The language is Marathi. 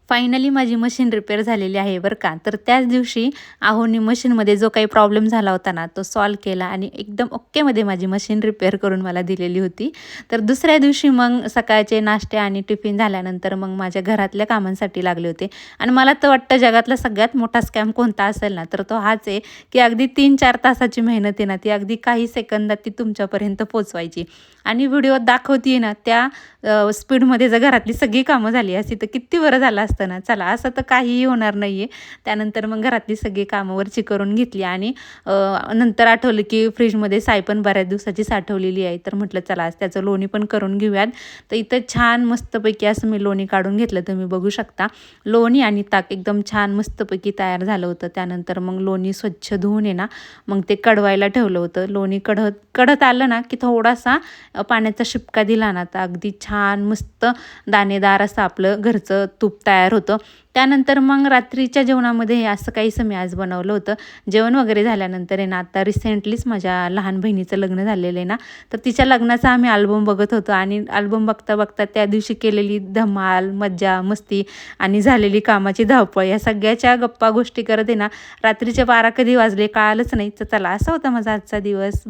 फायनली माझी मशीन रिपेअर झालेली आहे बरं का. तर त्याच दिवशी आहोंनी मशीनमध्ये जो काही प्रॉब्लेम झाला होता ना, तो सॉल्व्ह केला आणि एकदम ओकेमध्ये माझी मशीन रिपेअर करून मला दिलेली होती. तर दुसऱ्या दिवशी मग सकाळचे नाश्ते आणि टिफिन झाल्यानंतर मग माझ्या घरातल्या कामांसाठी लागले होते. आणि मला तर वाटतं जगातला सगळ्यात मोठा स्कॅम कोणता असेल ना, तर तो हाच आहे, की अगदी 3-4 तासाची मेहनत आहे ना, ती अगदी काही सेकंदात ती तुमच्यापर्यंत पोहोचवायची. आणि व्हिडिओत दाखवते ना, त्या स्पीडमध्ये जर घरातली सगळी कामं झाली असती तर किती बरं झालं असतं ना. चला असं तर काहीही होणार नाही आहे. त्यानंतर मग घरातली सगळी कामं वरची करून घेतली आणि नंतर आठवलं की फ्रीजमध्ये साय पण बऱ्याच दिवसाची साठवलेली आहे. तर म्हटलं चला आज त्याचं लोणी पण करून घेऊयात. तर इथं छान मस्तपैकी असं मी लोणी काढून घेतलं, तुम्ही बघू शकता. लोणी आणि ताक एकदम छान मस्तपैकी तयार झालं होतं. त्यानंतर मग लोणी स्वच्छ धुवून आहे ना, मग ते कडवायला ठेवलं होतं. लोणी कढत आलं ना, की थोडासा पाण्याचा शिपका दिला ना, तर अगदी छान मस्त दाणेदार असं आपलं घरचं तूप तयार होतं. त्यानंतर मग रात्रीच्या जेवणामध्ये हे असं काहीसं मी आज बनवलं होतं. जेवण वगैरे झाल्यानंतर आहे ना, आता रिसेंटलीच माझ्या लहान बहिणीचं लग्न झालेलं आहे ना, तर तिच्या लग्नाचा आम्ही अल्बम बघत होतो आणि अल्बम बघता बघता त्या दिवशी केलेली धमाल, मज्जा, मस्ती आणि झालेली कामाची धावपळ या सगळ्याच्या गप्पा गोष्टी करत आहे ना, रात्रीचे 12 कधी वाजले कळालंच नाही. तर चला असा होता माझा आजचा दिवस.